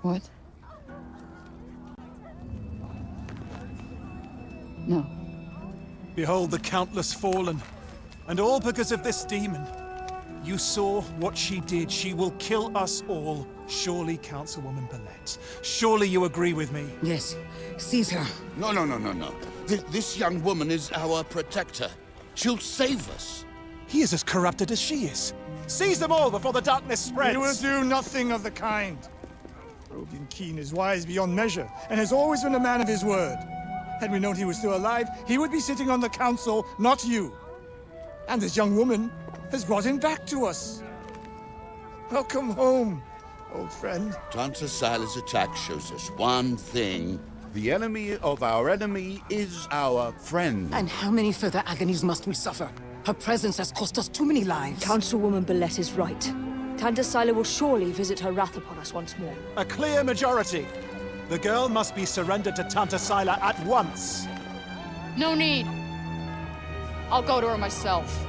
What? No. Behold the countless fallen, and all because of this demon. You saw what she did. She will kill us all. Surely, Councilwoman Bellet. Surely you agree with me. Yes. Seize her. No. This young woman is our protector. She'll save us. He is as corrupted as she is. Seize them all before the darkness spreads! He will do nothing of the kind. Rogan Keen is wise beyond measure, and has always been a man of his word. Had we known he was still alive, he would be sitting on the council, not you. And this young woman has brought him back to us. Welcome home, old friend. Tanta Sila's attack shows us one thing. The enemy of our enemy is our friend. And how many further agonies must we suffer? Her presence has cost us too many lives. Councilwoman Bellet is right. Tanta Sila will surely visit her wrath upon us once more. A clear majority. The girl must be surrendered to Tanta Sila at once. No need. I'll go to her myself.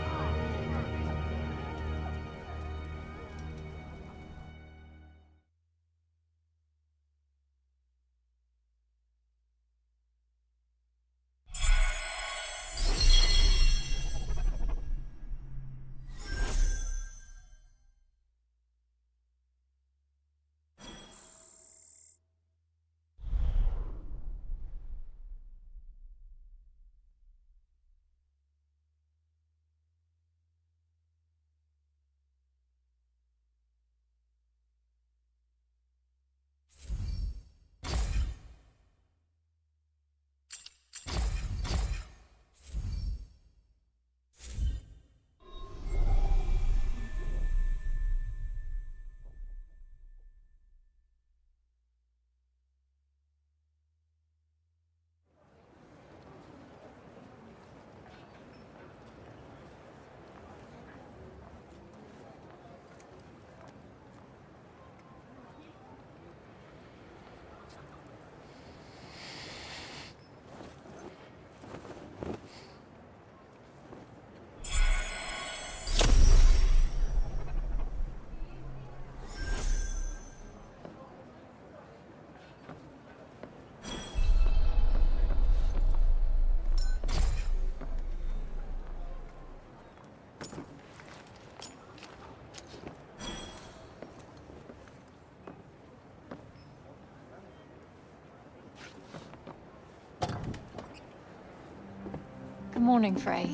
Good morning, Frey.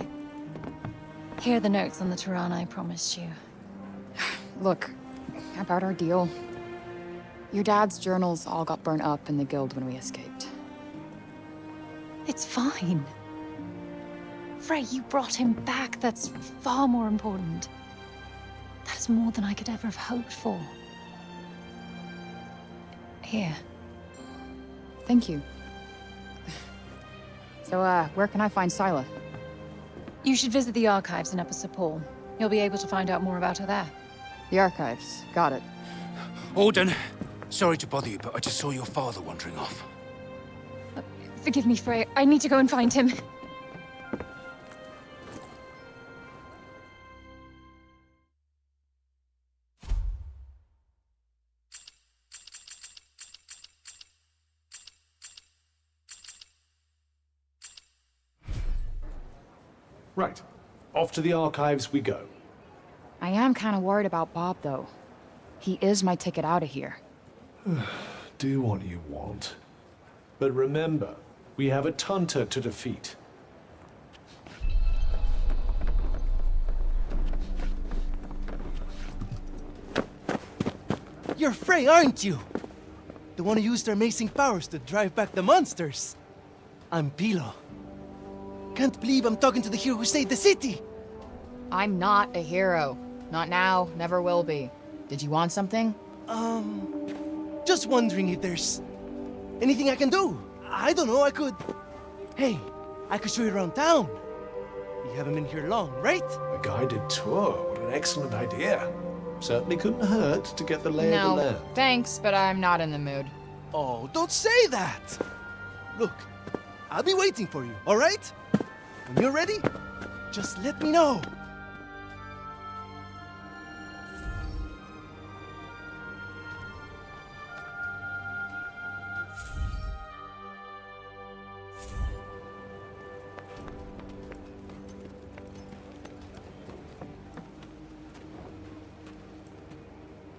Here are the notes on the Tirana I promised you. Look, about our deal. Your dad's journals all got burnt up in the guild when we escaped. It's fine. Frey, you brought him back. That's far more important. That's more than I could ever have hoped for. Here. Thank you. So, where can I find Sila? You should visit the archives in Upper Sepul. You'll be able to find out more about her there. The archives. Got it. Alden, sorry to bother you, but I just saw your father wandering off. Forgive me, Frey. I need to go and find him. Right. Off to the archives we go. I am kind of worried about Bob, though. He is my ticket out of here. Do what you want. But remember, we have a Tunter to defeat. You're Frey, aren't you? The one who used their amazing powers to drive back the monsters. I'm Pilo. Can't believe I'm talking to the hero who saved the city! I'm not a hero. Not now, never will be. Did you want something? Just wondering if there's anything I can do. I don't know, I could... Hey, I could show you around town. You haven't been here long, right? A guided tour, what an excellent idea. Certainly couldn't hurt to get the lay of the land. No, thanks, but I'm not in the mood. Oh, don't say that! Look, I'll be waiting for you, all right? When you're ready, just let me know.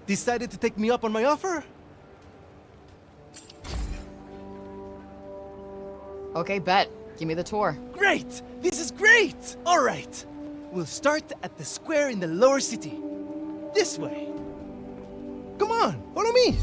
Decided to take me up on my offer? Okay, bet. Give me the tour. Great! This is great! All right. We'll start at the square in the lower city. This way. Come on, follow me.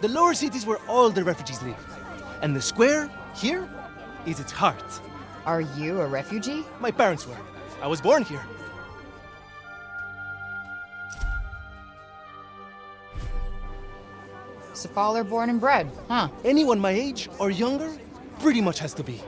The lower city is where all the refugees live. And the square, here, is its heart. Are you a refugee? My parents were. I was born here. Cephal born and bred, huh? Anyone my age or younger pretty much has to be.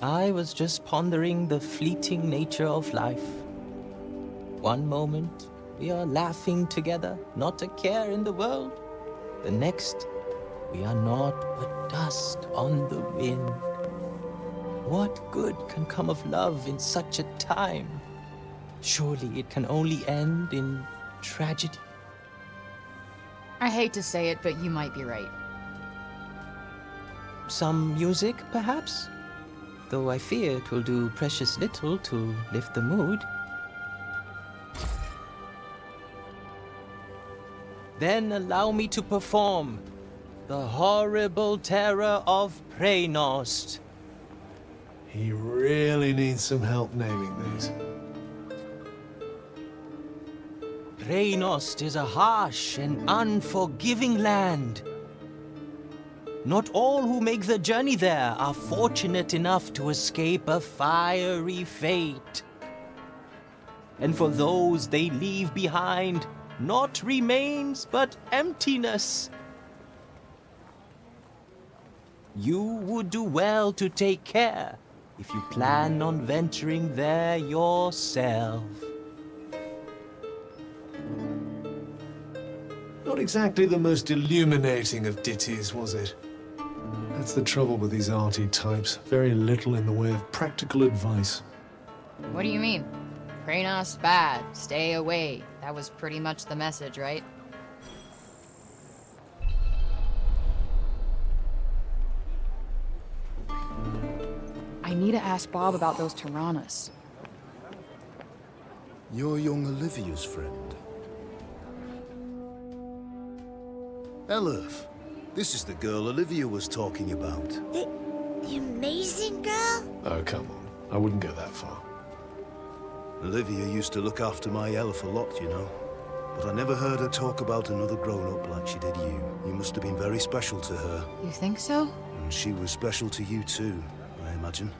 I was just pondering the fleeting nature of life. One moment, we are laughing together, not a care in the world. The next, we are naught but dust on the wind. What good can come of love in such a time? Surely it can only end in tragedy. I hate to say it, but you might be right. Some music, perhaps? Though I fear it will do precious little to lift the mood. Then allow me to perform the horrible terror of Preynost. He really needs some help naming these. Preynost is a harsh and unforgiving land. Not all who make the journey there are fortunate enough to escape a fiery fate. And for those they leave behind, naught remains but emptiness. You would do well to take care if you plan on venturing there yourself. Not exactly the most illuminating of ditties, was it? That's the trouble with these arty types. Very little in the way of practical advice. What do you mean? Preynost bad, stay away. That was pretty much the message, right? I need to ask Bob about those Tyrannas. You're young Olivia's friend. Elif, this is the girl Olivia was talking about. The amazing girl? Oh, come on. I wouldn't go that far. Olivia used to look after my Elif a lot, you know. But I never heard her talk about another grown-up like she did you. You must have been very special to her. You think so? And she was special to you too, I imagine.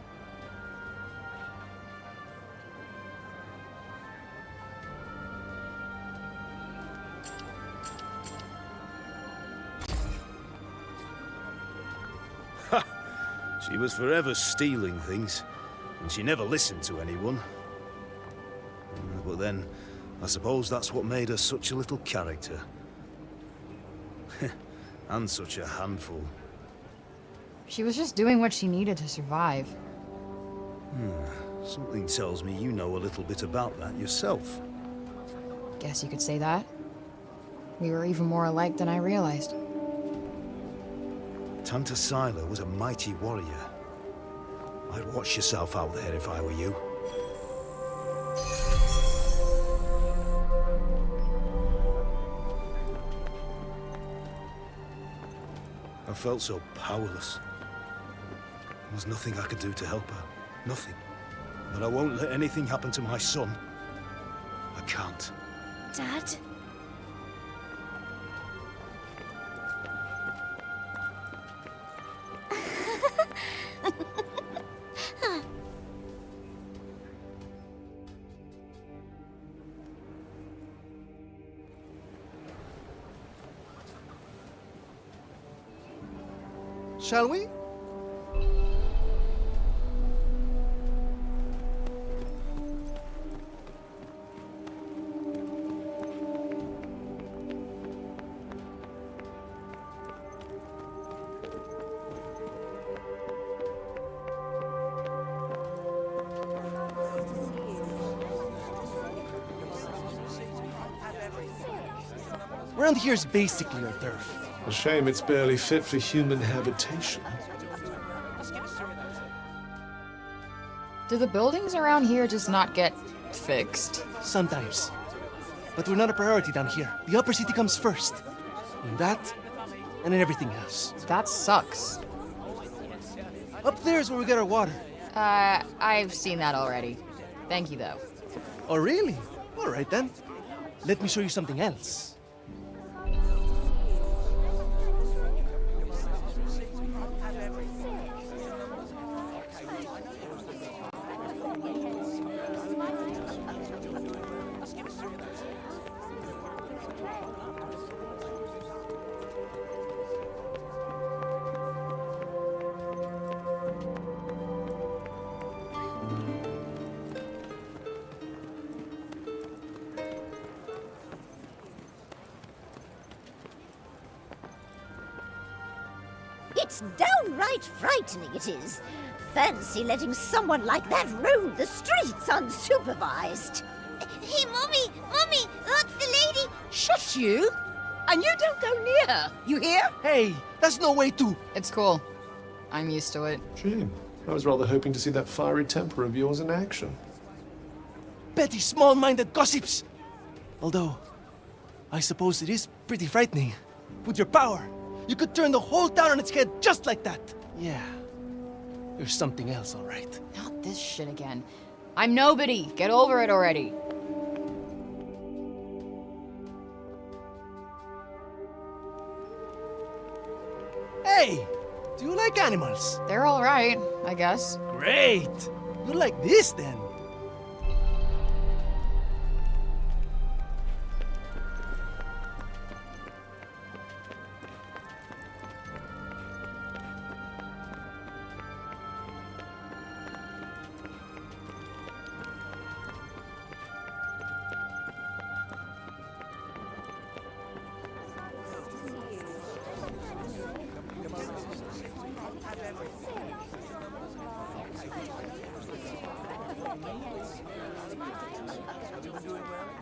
She was forever stealing things, and she never listened to anyone. But then, I suppose that's what made her such a little character. And such a handful. She was just doing what she needed to survive. Something tells me you know a little bit about that yourself. Guess you could say that. We were even more alike than I realized. Tanta Sila was a mighty warrior. I'd watch yourself out there if I were you. I felt so powerless. There was nothing I could do to help her. Nothing. But I won't let anything happen to my son. I can't. Dad? Shall we? Around here is basically our turf. A shame it's barely fit for human habitation. Do the buildings around here just not get fixed? Sometimes. But we're not a priority down here. The upper city comes first. And that, and then everything else. That sucks. Up there is where we get our water. I've seen that already. Thank you, though. Oh, really? All right, then. Let me show you something else. It's downright frightening, it is. Fancy letting someone like that roam the streets unsupervised. Hey, Mommy! Mommy! That's the lady! Shush you! And you don't go near her, you hear? Hey, that's no way to... It's cool. I'm used to it. Shame. I was rather hoping to see that fiery temper of yours in action. Petty, small-minded gossips! Although, I suppose it is pretty frightening. With your power, you could turn the whole town on its head just like that. Yeah, you're something else, all right. Not this shit again. I'm nobody. Get over it already. Hey, do you like animals? They're all right, I guess. Great! You like this, then?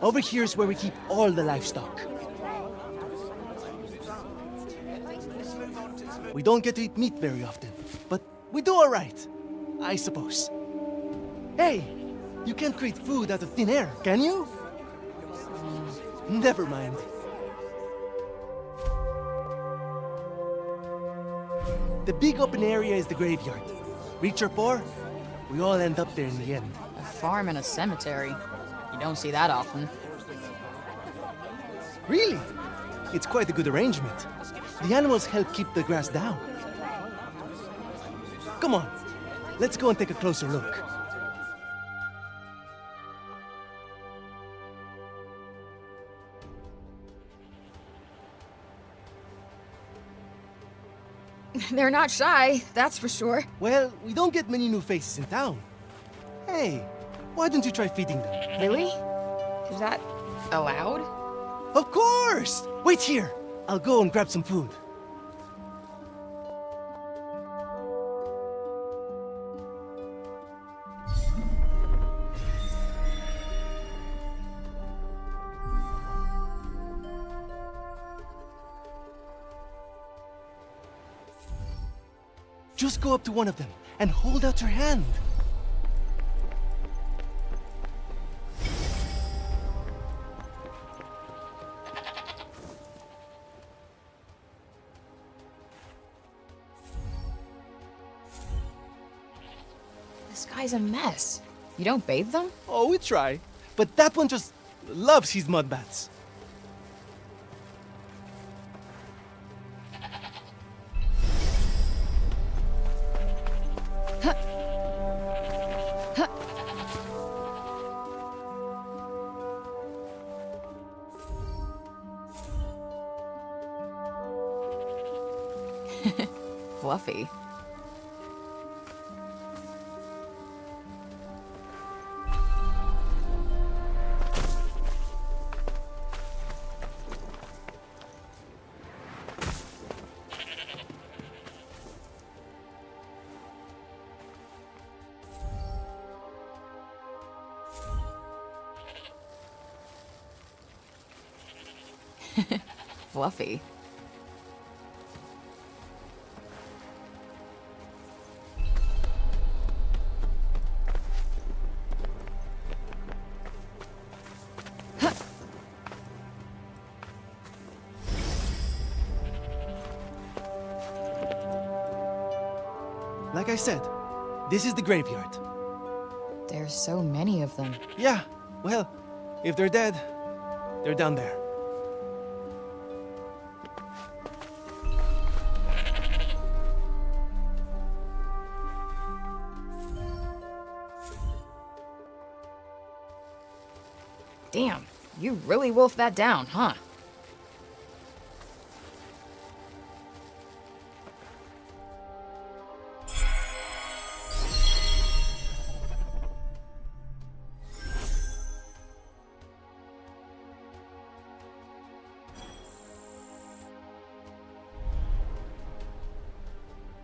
Over here is where we keep all the livestock. We don't get to eat meat very often, but we do all right, I suppose. Hey, you can't create food out of thin air, can you? Never mind. The big open area is the graveyard. Rich or poor, we all end up there in the end. A farm and a cemetery. You don't see that often. Really? It's quite a good arrangement. The animals help keep the grass down. Come on, let's go and take a closer look. They're not shy, that's for sure. Well, we don't get many new faces in town. Hey, why don't you try feeding them? Really? Is that allowed? Of course! Wait here. I'll go and grab some food. Just go up to one of them and hold out your hand. This guy's a mess. You don't bathe them? Oh, we try. But that one just loves his mud baths. Fluffy. fluffy. Like I said, this is the graveyard. There's so many of them. Yeah, well, if they're dead, they're down there. Damn, you really wolfed that down, huh?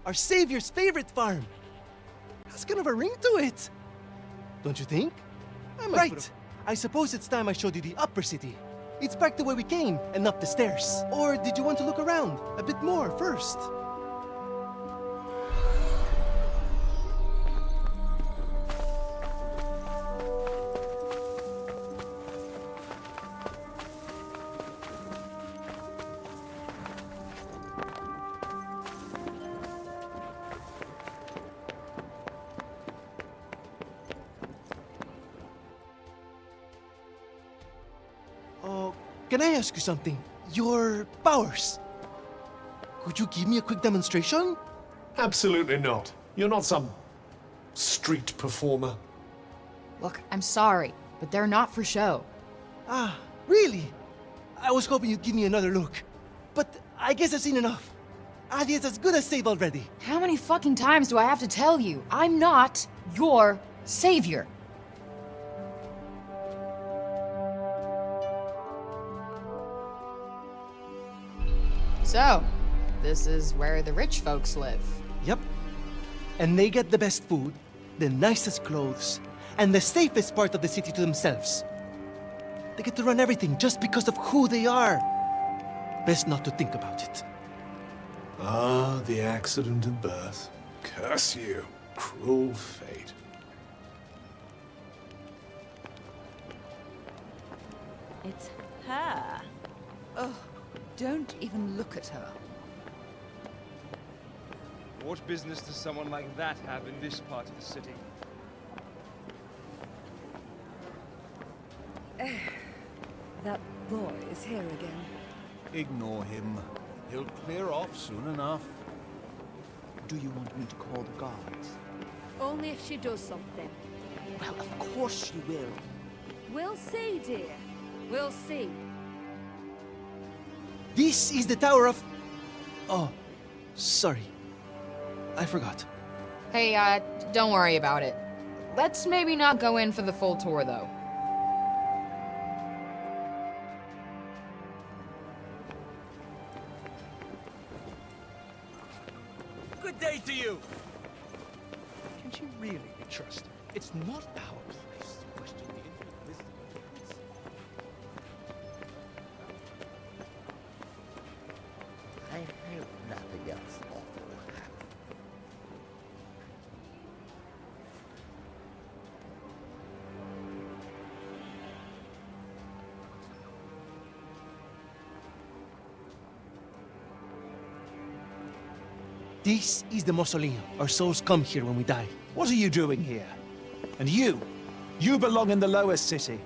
Our savior's favorite farm. Has kind of a ring to it. Don't you think? Right. I suppose it's time I showed you the upper city. It's back the way we came and up the stairs. Or did you want to look around a bit more first? Can I ask you something? Your powers. Could you give me a quick demonstration? Absolutely not. You're not some street performer. Look, I'm sorry, but they're not for show. Ah, really? I was hoping you'd give me another look. But I guess I've seen enough. Adia's as good as saved already. How many fucking times do I have to tell you? I'm not your savior. So, this is where the rich folks live. Yep. And they get the best food, the nicest clothes, and the safest part of the city to themselves. They get to run everything just because of who they are. Best not to think about it. Ah, the accident of birth. Curse you, cruel fate. It's her. Oh, don't even look at her. What business does someone like that have in this part of the city? That boy is here again. Ignore him. He'll clear off soon enough. Do you want me to call the guards? Only if she does something. Well, of course she will. We'll see, dear. We'll see. This is the Tower of... Oh, sorry. I forgot. Hey, don't worry about it. Let's maybe not go in for the full tour, though. Good day to you! Can she really be trusted? It's not our place to question the wisdom of kings. I hope nothing else awful will happen. This is the mausoleum. Our souls come here when we die. What are you doing here? And you belong in the lowest city.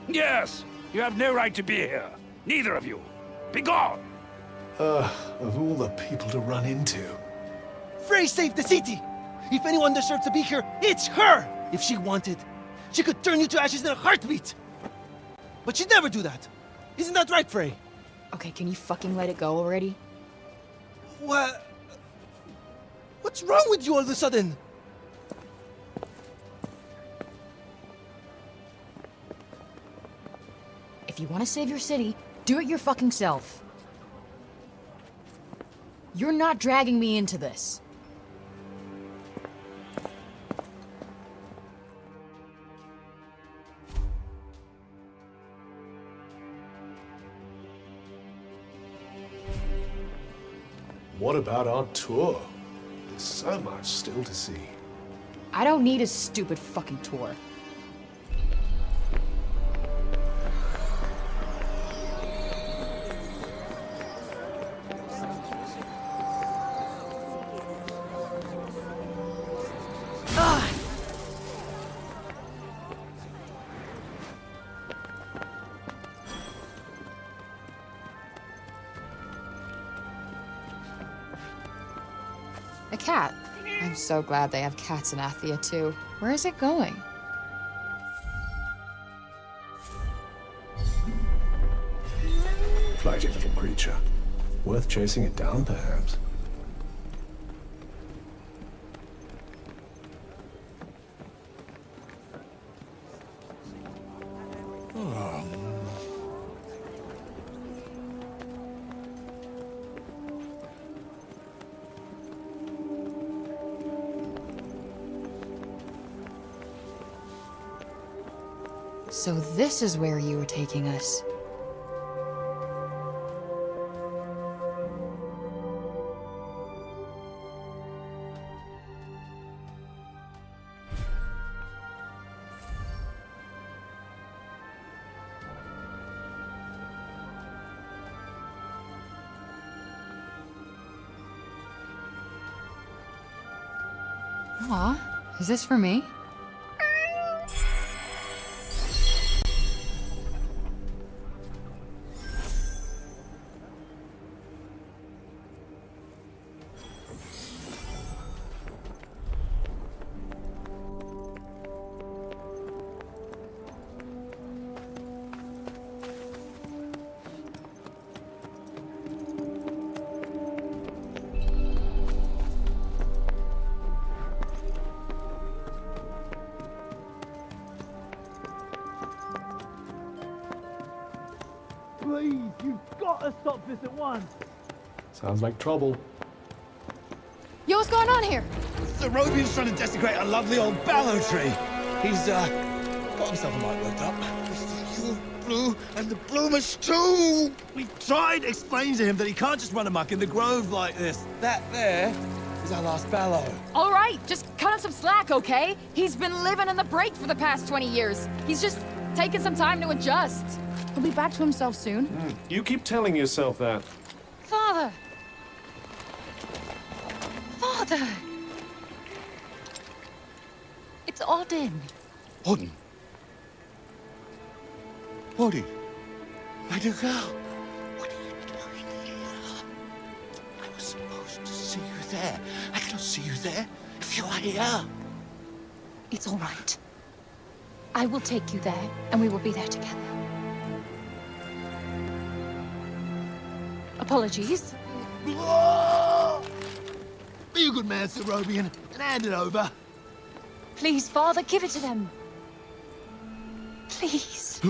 Yes! You have no right to be here. Neither of you. Be gone! Of all the people to run into. Frey saved the city! If anyone deserves to be here, it's her! If she wanted, she could turn you to ashes in a heartbeat! But she'd never do that. Isn't that right, Frey? Okay, can you fucking let it go already? What? What's wrong with you all of a sudden? If you want to save your city, do it your fucking self. You're not dragging me into this. What about our tour? There's so much still to see. I don't need a stupid fucking tour. A cat. I'm so glad they have cats in Athia, too. Where is it going? Flighty little creature. Worth chasing it down, perhaps. So this is where you were taking us. Aw, is this for me? Please, you've got to stop this at once. Sounds like trouble. Yo, what's going on here? The Robian's trying to desecrate a lovely old ballow tree. He's, got himself a mite worked up. You blew, and the bloomers too! We tried explaining to him that he can't just run amok in the grove like this. That there is our last ballow. All right, just cut him some slack, okay? He's been living in the break for the past 20 years. He's just taking some time to adjust. He'll be back to himself soon. You keep telling yourself that. Father! Father! It's Odin. Odin. Odin. My dear girl. What are you doing here? I was supposed to see you there. I cannot see you there if you are here. It's all right. I will take you there, and we will be there together. Apologies. Be a good man, Sir Robian, and hand it over. Please, Father, give it to them. Please.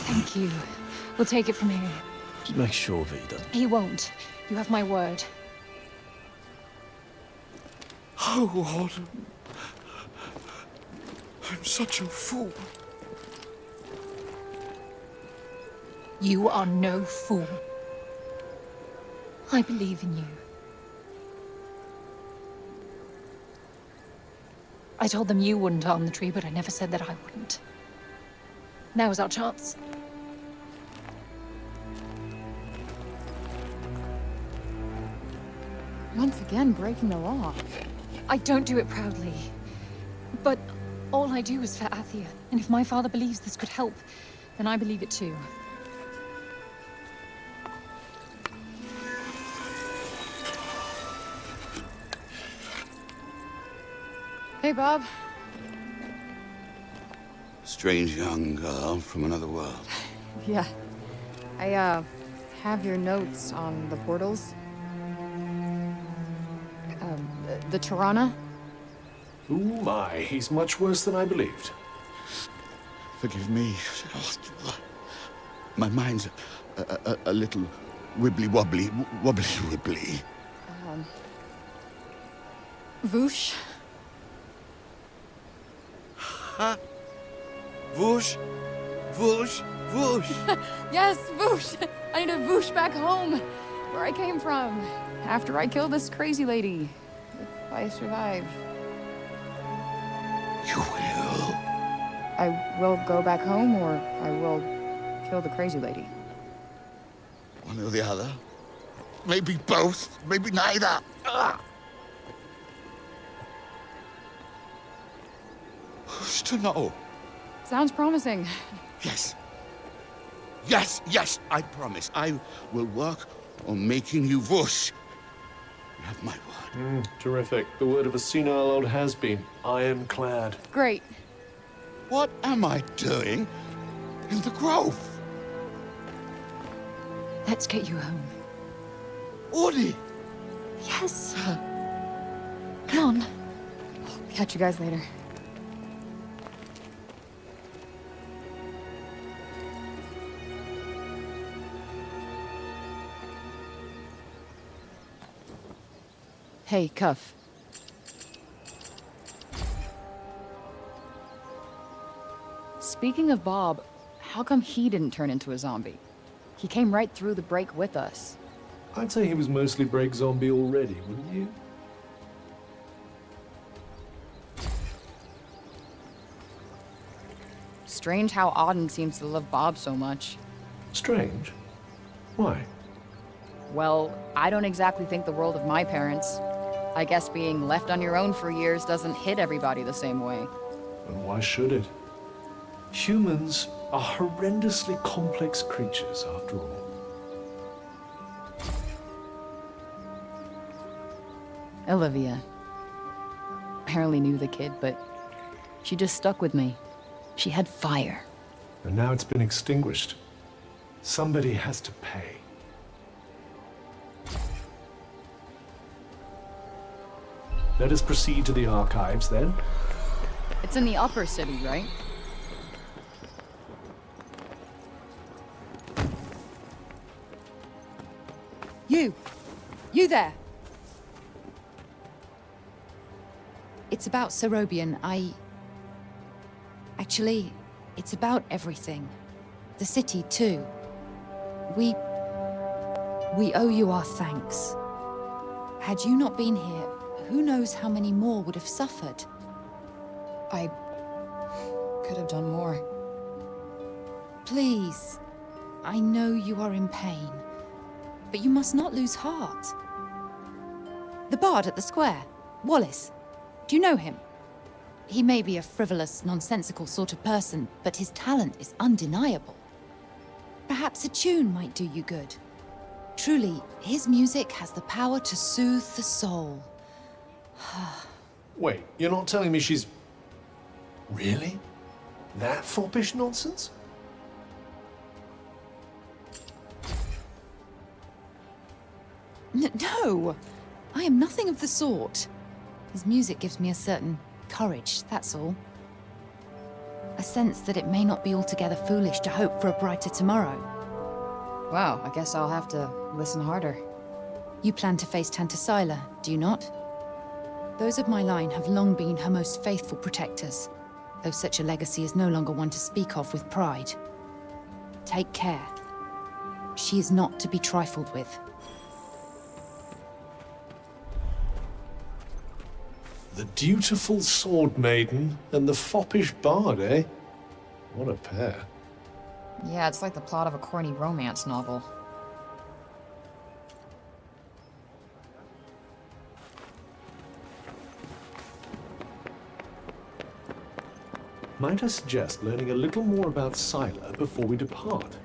Thank you. We'll take it from here. Just make sure that he doesn't. He won't. You have my word. Oh, Odin. I'm such a fool. You are no fool. I believe in you. I told them you wouldn't harm the tree, but I never said that I wouldn't. Now is our chance. Once again, breaking the law. I don't do it proudly. But all I do is for Athia. And if my father believes this could help, then I believe it too. Hey, Bob. Strange young girl from another world. Yeah. I, have your notes on the portals. The Tirana? Ooh my, he's much worse than I believed. Forgive me. My mind's a little wibbly-wobbly, wobbly-wibbly. Voosh? Whoosh, whoosh, whoosh. Yes, whoosh! I need to whoosh back home, where I came from, after I killed this crazy lady. If I survive. You will? I will go back home, or I will kill the crazy lady. One or the other. Maybe both, maybe neither. Ah. Who's to know? Sounds promising. Yes. Yes, yes, I promise. I will work on making you whoosh. You have my word. Terrific. The word of a senile old has-been. Ironclad. Great. What am I doing in the grove? Let's get you home. Audie! Yes. Come on. Catch you guys later. Hey, Cuff. Speaking of Bob, how come he didn't turn into a zombie? He came right through the break with us. I'd say he was mostly break zombie already, wouldn't you? Strange how Auden seems to love Bob so much. Strange? Why? Well, I don't exactly think the world of my parents. I guess being left on your own for years doesn't hit everybody the same way. And why should it? Humans are horrendously complex creatures, after all. Olivia. Barely knew the kid, but she just stuck with me. She had fire. And now it's been extinguished. Somebody has to pay. Let us proceed to the archives, then. It's in the upper city, right? You there! It's about Serobian. Actually, it's about everything. The city, too. We owe you our thanks. Had you not been here, who knows how many more would have suffered? I could have done more. Please, I know you are in pain, but you must not lose heart. The bard at the square, Wallace. Do you know him? He may be a frivolous, nonsensical sort of person, but his talent is undeniable. Perhaps a tune might do you good. Truly, his music has the power to soothe the soul. Wait, you're not telling me she's... Really? That foppish nonsense? No! I am nothing of the sort. His music gives me a certain courage, that's all. A sense that it may not be altogether foolish to hope for a brighter tomorrow. Wow, I guess I'll have to listen harder. You plan to face Tantasila, do you not? Those of my line have long been her most faithful protectors, though such a legacy is no longer one to speak of with pride. Take care. She is not to be trifled with. The dutiful sword maiden and the foppish bard, eh? What a pair. Yeah, it's like the plot of a corny romance novel. Might I suggest learning a little more about Scylla before we depart?